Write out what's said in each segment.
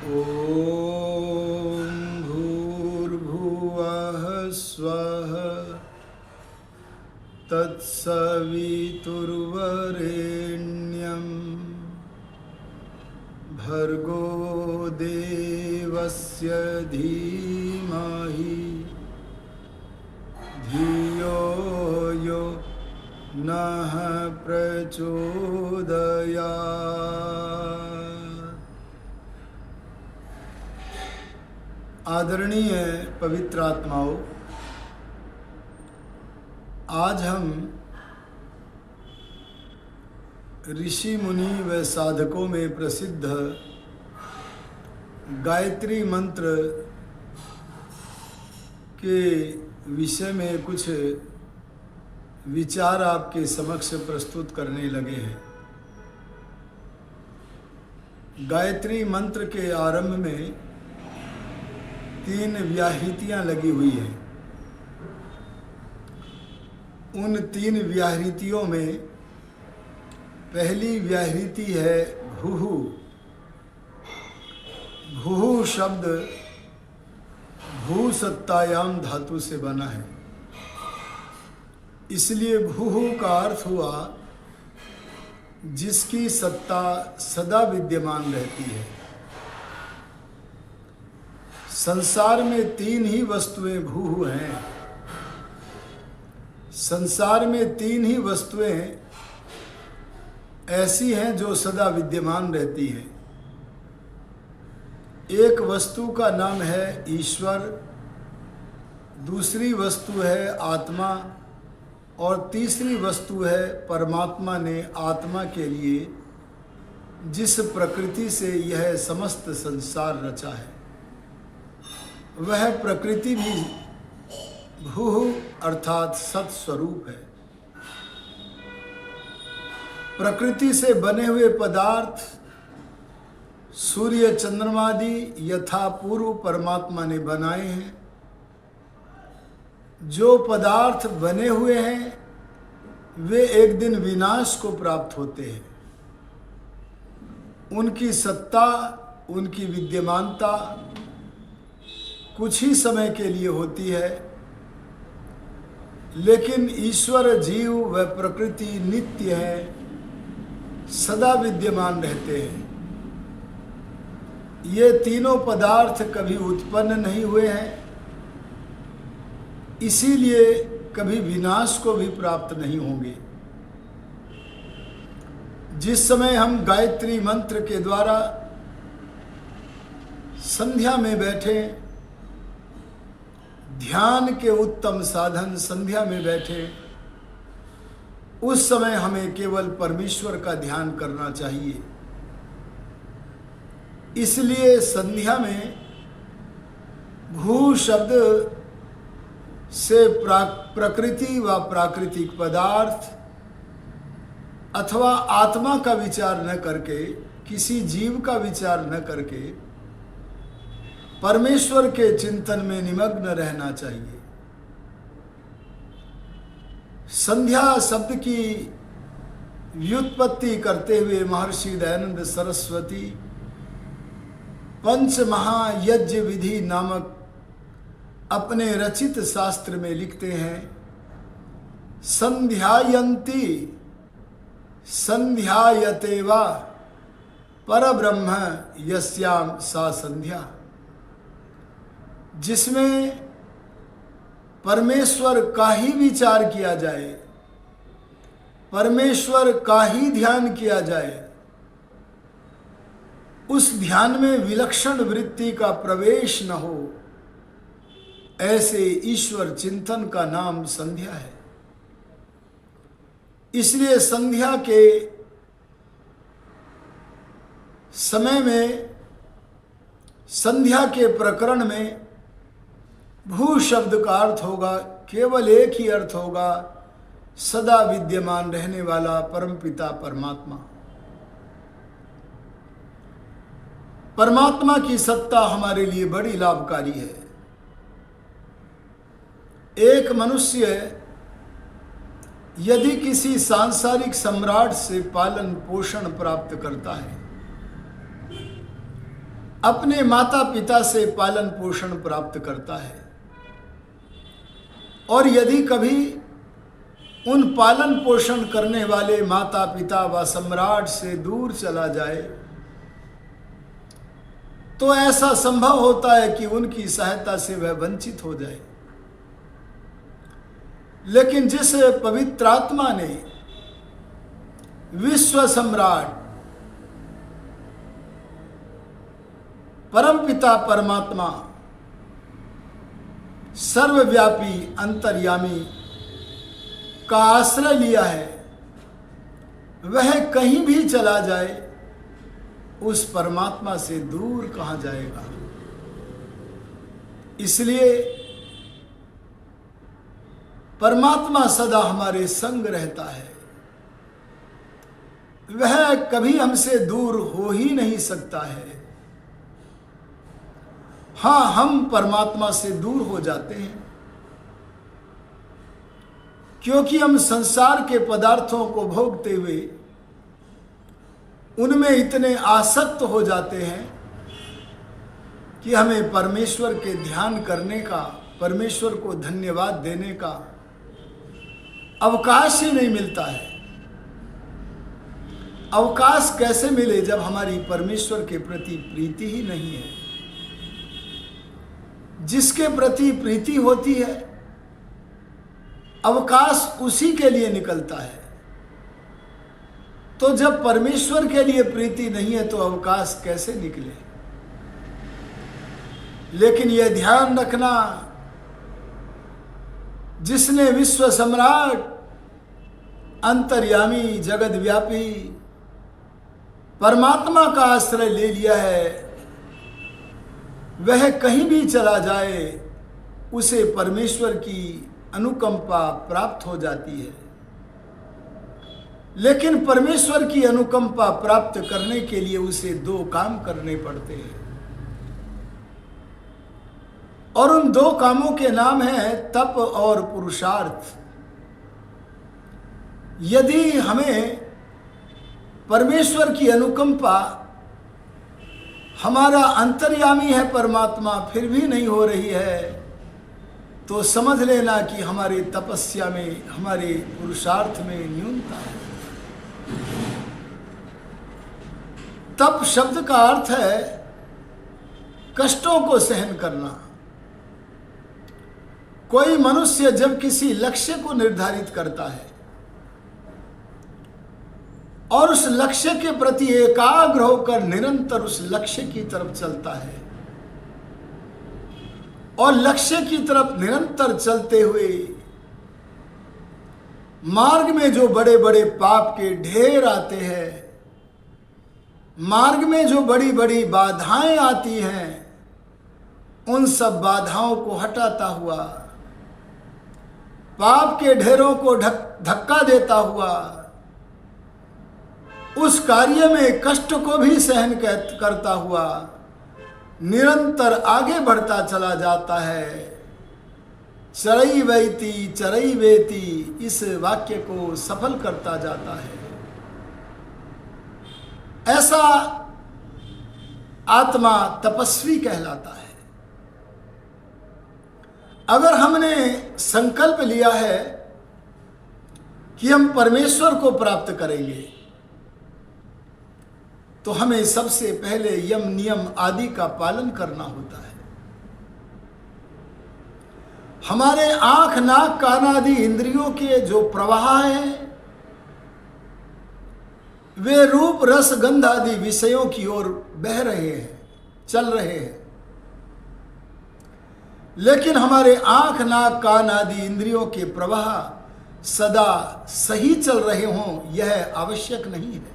ॐ भूर्भुवः स्वः तत्सवितुर्वरेण्यं भर्गो देवस्य धीमहि धियो यो नः प्रचोदयात्। आदरणीय पवित्र आत्माओं, आज हम ऋषि मुनि व साधकों में प्रसिद्ध गायत्री मंत्र के विषय में कुछ विचार आपके समक्ष प्रस्तुत करने लगे हैं। गायत्री मंत्र के आरंभ में 3 व्याहृतियां लगी हुई हैं। उन 3 व्याहृतियों में पहली व्याहृति है भूहु। भूहु शब्द भू सत्तायाम धातु से बना है, इसलिए भूहु का अर्थ हुआ जिसकी सत्ता सदा विद्यमान रहती है। संसार में 3 ही वस्तुएं भूहु हैं। संसार में 3 ही वस्तुएं ऐसी हैं जो सदा विद्यमान रहती हैं। एक वस्तु का नाम है ईश्वर, दूसरी वस्तु है आत्मा और तीसरी वस्तु है परमात्मा ने आत्मा के लिए जिस प्रकृति से यह समस्त संसार रचा है, वह प्रकृति भी भूहु अर्थात सत स्वरूप है। प्रकृति से बने हुए पदार्थ सूर्य चंद्रमादि यथा पूर्व परमात्मा ने बनाए हैं। जो पदार्थ बने हुए हैं वे एक दिन विनाश को प्राप्त होते हैं। उनकी सत्ता, उनकी विद्यमानता कुछ ही समय के लिए होती है, लेकिन ईश्वर, जीव व प्रकृति नित्य है, सदा विद्यमान रहते हैं। ये तीनों पदार्थ कभी उत्पन्न नहीं हुए हैं, इसीलिए कभी विनाश को भी प्राप्त नहीं होंगे। जिस समय हम गायत्री मंत्र के द्वारा संध्या में बैठे, ध्यान के उत्तम साधन संध्या में बैठे, उस समय हमें केवल परमेश्वर का ध्यान करना चाहिए। इसलिए संध्या में भू शब्द से प्रकृति व प्राकृतिक पदार्थ अथवा आत्मा का विचार न करके, किसी जीव का विचार न करके परमेश्वर के चिंतन में निमग्न रहना चाहिए। संध्या शब्द की व्युत्पत्ति करते हुए महर्षि दयानंद सरस्वती पंच महायज्ञ विधि नामक अपने रचित शास्त्र में लिखते हैं, संध्यायन्ति संध्यायते वा परब्रह्म यस्याम सा संध्या। जिसमें परमेश्वर का ही विचार किया जाए, परमेश्वर का ही ध्यान किया जाए, उस ध्यान में विलक्षण वृत्ति का प्रवेश न हो, ऐसे ईश्वर चिंतन का नाम संध्या है। इसलिए संध्या के समय में, संध्या के प्रकरण में भू शब्द का अर्थ होगा, केवल एक ही अर्थ होगा, सदा विद्यमान रहने वाला परमपिता परमात्मा। परमात्मा की सत्ता हमारे लिए बड़ी लाभकारी है। एक मनुष्य यदि किसी सांसारिक सम्राट से पालन पोषण प्राप्त करता है, अपने माता पिता से पालन पोषण प्राप्त करता है, और यदि कभी उन पालन पोषण करने वाले माता पिता व सम्राट से दूर चला जाए तो ऐसा संभव होता है कि उनकी सहायता से वह वंचित हो जाए। लेकिन जिस पवित्र आत्मा ने विश्व सम्राट परमपिता परमात्मा सर्वव्यापी अंतर्यामी का आश्रय लिया है, वह कहीं भी चला जाए उस परमात्मा से दूर कहां जाएगा। इसलिए परमात्मा सदा हमारे संग रहता है, वह कभी हमसे दूर हो ही नहीं सकता है। हाँ, हम परमात्मा से दूर हो जाते हैं क्योंकि हम संसार के पदार्थों को भोगते हुए उनमें इतने आसक्त हो जाते हैं कि हमें परमेश्वर के ध्यान करने का, परमेश्वर को धन्यवाद देने का अवकाश ही नहीं मिलता है। अवकाश कैसे मिले जब हमारी परमेश्वर के प्रति प्रीति ही नहीं है। जिसके प्रति प्रीति होती है अवकाश उसी के लिए निकलता है। तो जब परमेश्वर के लिए प्रीति नहीं है तो अवकाश कैसे निकले। लेकिन यह ध्यान रखना, जिसने विश्व सम्राट अंतर्यामी जगत व्यापी परमात्मा का आश्रय ले लिया है, वह कहीं भी चला जाए उसे परमेश्वर की अनुकंपा प्राप्त हो जाती है। लेकिन परमेश्वर की अनुकंपा प्राप्त करने के लिए उसे दो काम करने पड़ते हैं, और उन दो कामों के नाम हैं तप और पुरुषार्थ। यदि हमें परमेश्वर की अनुकंपा, हमारा अंतर्यामी है परमात्मा, फिर भी नहीं हो रही है, तो समझ लेना कि हमारे तपस्या में, हमारे पुरुषार्थ में न्यूनता है। तप शब्द का अर्थ है कष्टों को सहन करना। कोई मनुष्य जब किसी लक्ष्य को निर्धारित करता है और उस लक्ष्य के प्रति एकाग्र होकर निरंतर उस लक्ष्य की तरफ चलता है, और लक्ष्य की तरफ निरंतर चलते हुए मार्ग में जो बड़े बड़े पाप के ढेर आते हैं, मार्ग में जो बड़ी बड़ी बाधाएं आती हैं, उन सब बाधाओं को हटाता हुआ, पाप के ढेरों को धक्का देता हुआ, उस कार्य में कष्ट को भी सहन करता हुआ निरंतर आगे बढ़ता चला जाता है। चरई वेती, इस वाक्य को सफल करता जाता है। ऐसा आत्मा तपस्वी कहलाता है। अगर हमने संकल्प लिया है कि हम परमेश्वर को प्राप्त करेंगे, तो हमें सबसे पहले यम नियम आदि का पालन करना होता है। हमारे आंख नाक कान आदि इंद्रियों के जो प्रवाह हैं, वे रूप रस गंध आदि विषयों की ओर बह रहे हैं, चल रहे हैं। लेकिन हमारे आंख नाक कान आदि इंद्रियों के प्रवाह सदा सही चल रहे हों, यह आवश्यक नहीं है।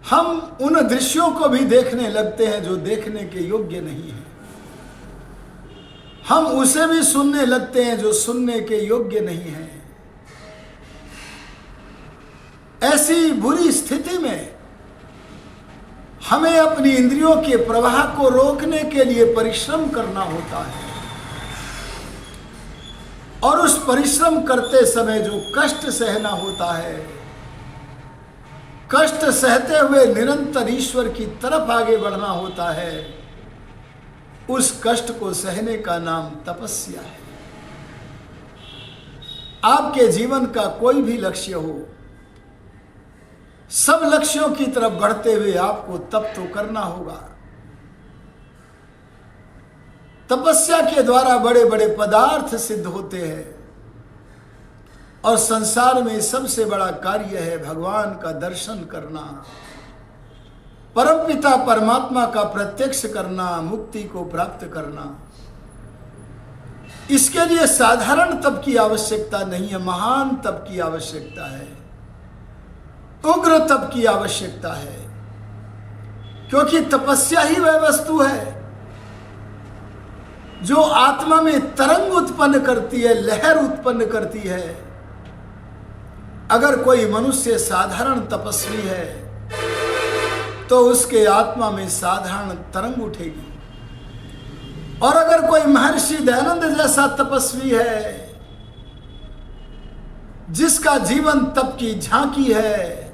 हम उन दृश्यों को भी देखने लगते हैं जो देखने के योग्य नहीं है। हम उसे भी सुनने लगते हैं जो सुनने के योग्य नहीं है। ऐसी बुरी स्थिति में हमें अपनी इंद्रियों के प्रवाह को रोकने के लिए परिश्रम करना होता है, और उस परिश्रम करते समय जो कष्ट सहना होता है, कष्ट सहते हुए निरंतर ईश्वर की तरफ आगे बढ़ना होता है, उस कष्ट को सहने का नाम तपस्या है। आपके जीवन का कोई भी लक्ष्य हो, सब लक्ष्यों की तरफ बढ़ते हुए आपको तप तो करना होगा। तपस्या के द्वारा बड़े बड़े पदार्थ सिद्ध होते हैं और संसार में सबसे बड़ा कार्य है भगवान का दर्शन करना, परमपिता परमात्मा का प्रत्यक्ष करना, मुक्ति को प्राप्त करना। इसके लिए साधारण तप की आवश्यकता नहीं है, महान तप की आवश्यकता है, उग्र तप की आवश्यकता है। क्योंकि तपस्या ही वह वस्तु है जो आत्मा में तरंग उत्पन्न करती है, लहर उत्पन्न करती है। अगर कोई मनुष्य साधारण तपस्वी है तो उसके आत्मा में साधारण तरंग उठेगी, और अगर कोई महर्षि दयानंद जैसा तपस्वी है जिसका जीवन तप की झांकी है,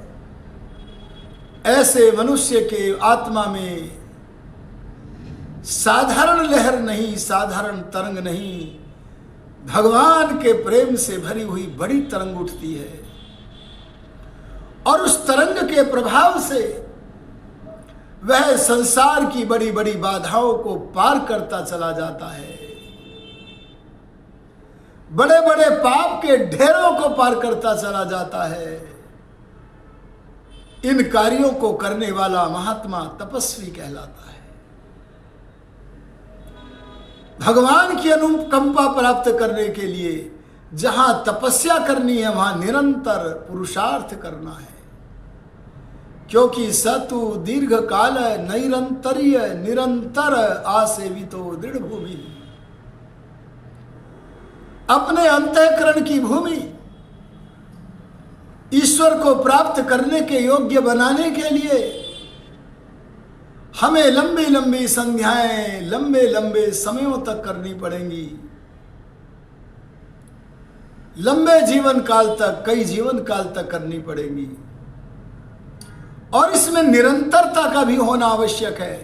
ऐसे मनुष्य के आत्मा में साधारण लहर नहीं, साधारण तरंग नहीं, भगवान के प्रेम से भरी हुई बड़ी तरंग उठती है। और उस तरंग के प्रभाव से वह संसार की बड़ी बड़ी बाधाओं को पार करता चला जाता है, बड़े बड़े पाप के ढेरों को पार करता चला जाता है। इन कार्यों को करने वाला महात्मा तपस्वी कहलाता है। भगवान की अनुकंपा प्राप्त करने के लिए जहां तपस्या करनी है वहां निरंतर पुरुषार्थ करना है। क्योंकि सतु दीर्घ काल नैरंतर्य निरंतर आसेवितो दृढ़ भूमि, अपने अंतःकरण की भूमि ईश्वर को प्राप्त करने के योग्य बनाने के लिए हमें लंबी लंबी संध्याएं लंबे लंबे समयों तक करनी पड़ेंगी, लंबे जीवन काल तक, कई जीवन काल तक करनी पड़ेंगी। और इसमें निरंतरता का भी होना आवश्यक है।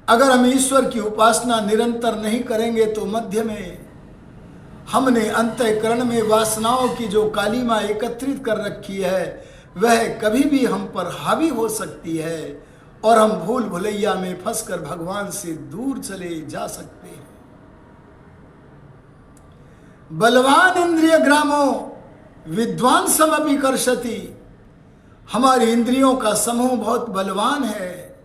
अगर हम ईश्वर की उपासना निरंतर नहीं करेंगे तो मध्य में हमने अंतःकरण में वासनाओं की जो कालीमा एकत्रित कर रखी है वह कभी भी हम पर हावी हो सकती है और हम भूल भुलैया में फंसकर भगवान से दूर चले जा सकते हैं। बलवान इंद्रिय ग्रामो विद्वान समपि कर्षति, हमारी इंद्रियों का समूह बहुत बलवान है,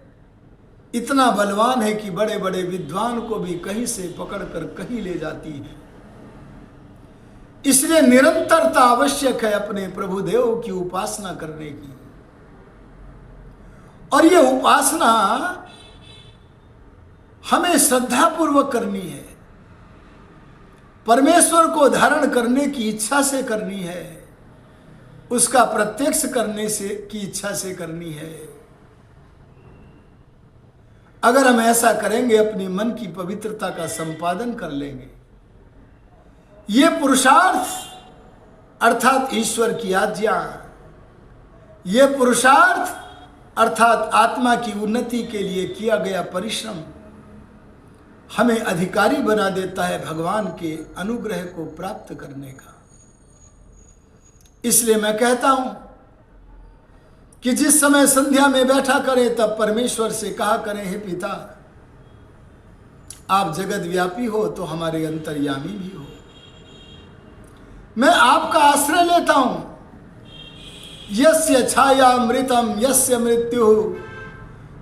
इतना बलवान है कि बड़े बड़े विद्वान को भी कहीं से पकड़कर कहीं ले जाती है। इसलिए निरंतरता आवश्यक है अपने प्रभुदेव की उपासना करने की। और यह उपासना हमें श्रद्धापूर्वक करनी है, परमेश्वर को धारण करने की इच्छा से करनी है, उसका प्रत्यक्ष करने से की इच्छा से करनी है। अगर हम ऐसा करेंगे अपनी मन की पवित्रता का संपादन कर लेंगे। ये पुरुषार्थ अर्थात ईश्वर की आज्ञा, ये पुरुषार्थ अर्थात आत्मा की उन्नति के लिए किया गया परिश्रम हमें अधिकारी बना देता है भगवान के अनुग्रह को प्राप्त करने का। इसलिए मैं कहता हूं कि जिस समय संध्या में बैठा करें तब परमेश्वर से कहा करें, हे पिता आप जगत व्यापी हो तो हमारे अंतर्यामी भी हो, मैं आपका आश्रय लेता हूं। यस्य छायामृतम यस्य मृत्यु,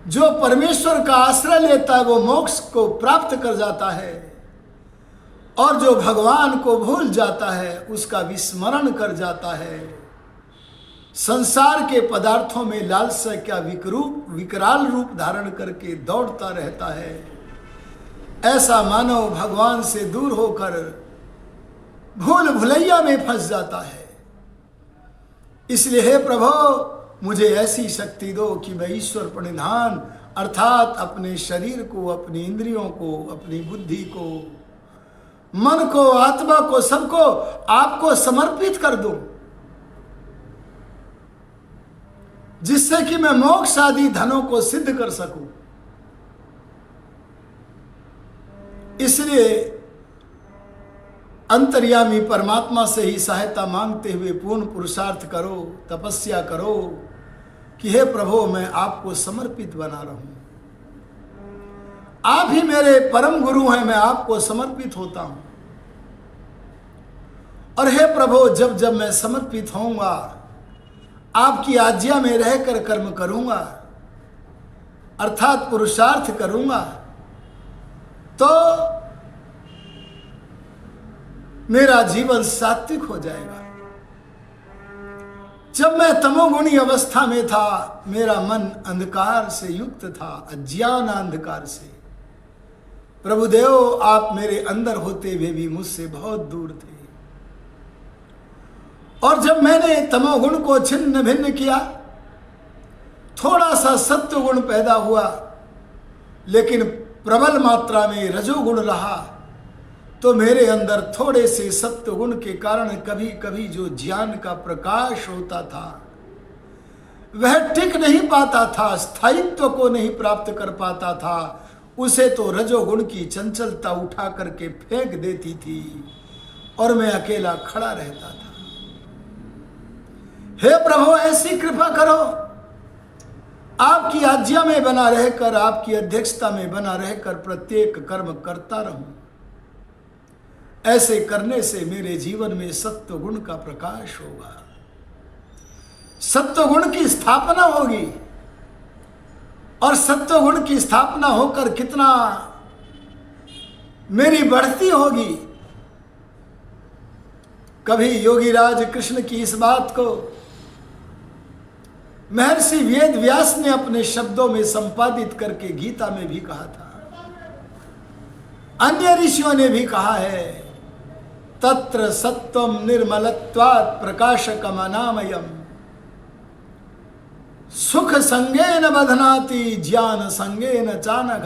जो परमेश्वर का आश्रय लेता है वो मोक्ष को प्राप्त कर जाता है, और जो भगवान को भूल जाता है उसका विस्मरण कर जाता है, संसार के पदार्थों में लालसा का विकराल रूप धारण करके दौड़ता रहता है। ऐसा मानव भगवान से दूर होकर भूल भुलैया में फंस जाता है। इसलिए हे प्रभु मुझे ऐसी शक्ति दो कि मैं ईश्वर प्रणिधान अर्थात अपने शरीर को, अपनी इंद्रियों को, अपनी बुद्धि को, मन को, आत्मा को, सबको आपको समर्पित कर दूं। जिससे कि मैं मोक्ष आदि धनों को सिद्ध कर सकूं। इसलिए अंतर्यामी परमात्मा से ही सहायता मांगते हुए पूर्ण पुरुषार्थ करो, तपस्या करो कि हे प्रभु मैं आपको समर्पित बना रहूं। आप ही मेरे परम गुरु हैं, मैं आपको समर्पित होता हूं। और हे प्रभु जब जब मैं समर्पित होऊंगा, आपकी आज्ञा में रहकर कर्म करूंगा, अर्थात पुरुषार्थ करूंगा, तो मेरा जीवन सात्विक हो जाएगा। जब मैं तमोगुणी अवस्था में था, मेरा मन अंधकार से युक्त था, अज्ञान अंधकार से। प्रभुदेव आप मेरे अंदर होते हुए भी मुझसे बहुत दूर थे। और जब मैंने तमोगुण को छिन्न भिन्न किया, थोड़ा सा सत्वगुण पैदा हुआ, लेकिन प्रबल मात्रा में रजोगुण रहा, तो मेरे अंदर थोड़े से सत्वगुण के कारण कभी कभी जो ज्ञान का प्रकाश होता था वह टिक नहीं पाता था, स्थायित्व को नहीं प्राप्त कर पाता था। उसे तो रजोगुण की चंचलता उठा करके फेंक देती थी और मैं अकेला खड़ा रहता था। हे प्रभु ऐसी कृपा करो, आपकी आज्ञा में बना रहकर, आपकी अध्यक्षता में बना रहकर प्रत्येक कर्म करता रहूं। ऐसे करने से मेरे जीवन में सत्वगुण का प्रकाश होगा, सत्वगुण की स्थापना होगी। और सत्वगुण की स्थापना होकर कितना मेरी बढ़ती होगी। कभी योगीराज कृष्ण की इस बात को महर्षि वेद व्यास ने अपने शब्दों में संपादित करके गीता में भी कहा था, अन्य ऋषियों ने भी कहा है, तत्र सत्वम निर्मलत्वात् प्रकाशकम अनामयम सुख संगेन बधनाति ज्ञान संगेन चानघ।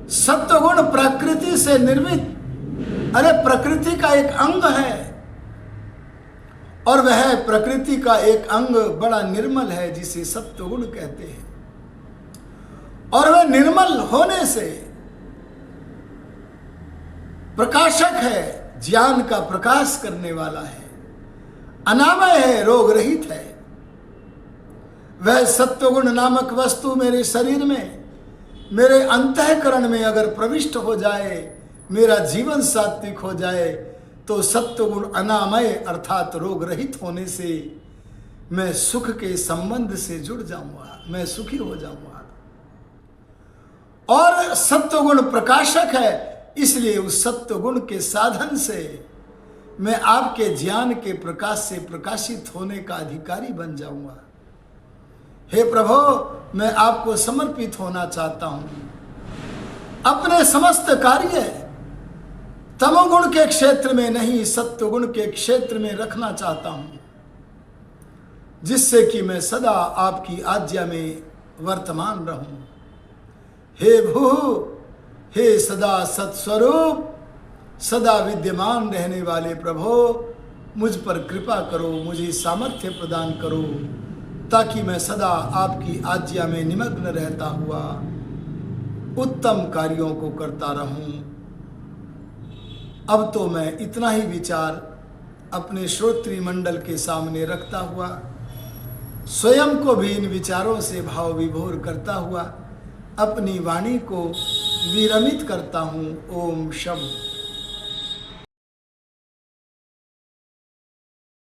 सत्वगुण प्रकृति से निर्मित, अरे प्रकृति का एक अंग है, और वह प्रकृति का एक अंग बड़ा निर्मल है जिसे सत्वगुण कहते हैं। और वह निर्मल होने से प्रकाशक है, ज्ञान का प्रकाश करने वाला है, अनामय है, रोग रहित है। वह सत्वगुण नामक वस्तु मेरे शरीर में, मेरे अंतःकरण में अगर प्रविष्ट हो जाए, मेरा जीवन सात्विक हो जाए, तो सत्वगुण अनामय अर्थात रोग रहित होने से मैं सुख के संबंध से जुड़ जाऊंगा, मैं सुखी हो जाऊंगा। और सत्वगुण प्रकाशक है, इसलिए उस सत्वगुण के साधन से मैं आपके ज्ञान के प्रकाश से प्रकाशित होने का अधिकारी बन जाऊंगा। हे प्रभु मैं आपको समर्पित होना चाहता हूं। अपने समस्त कार्य तमोगुण के क्षेत्र में नहीं, सत्वगुण के क्षेत्र में रखना चाहता हूं, जिससे कि मैं सदा आपकी आज्ञा में वर्तमान रहूं। हे भू, हे सदा सत्स्वरूप, सदा विद्यमान रहने वाले प्रभु, मुझ पर कृपा करो, मुझे सामर्थ्य प्रदान करो, ताकि मैं सदा आपकी आज्ञा में निमग्न रहता हुआ उत्तम कार्यों को करता रहूं। अब तो मैं इतना ही विचार अपने श्रोत्री मंडल के सामने रखता हुआ, स्वयं को भी इन विचारों से भाव विभोर करता हुआ अपनी वाणी को विरमित करता हूँ। ओम शब्द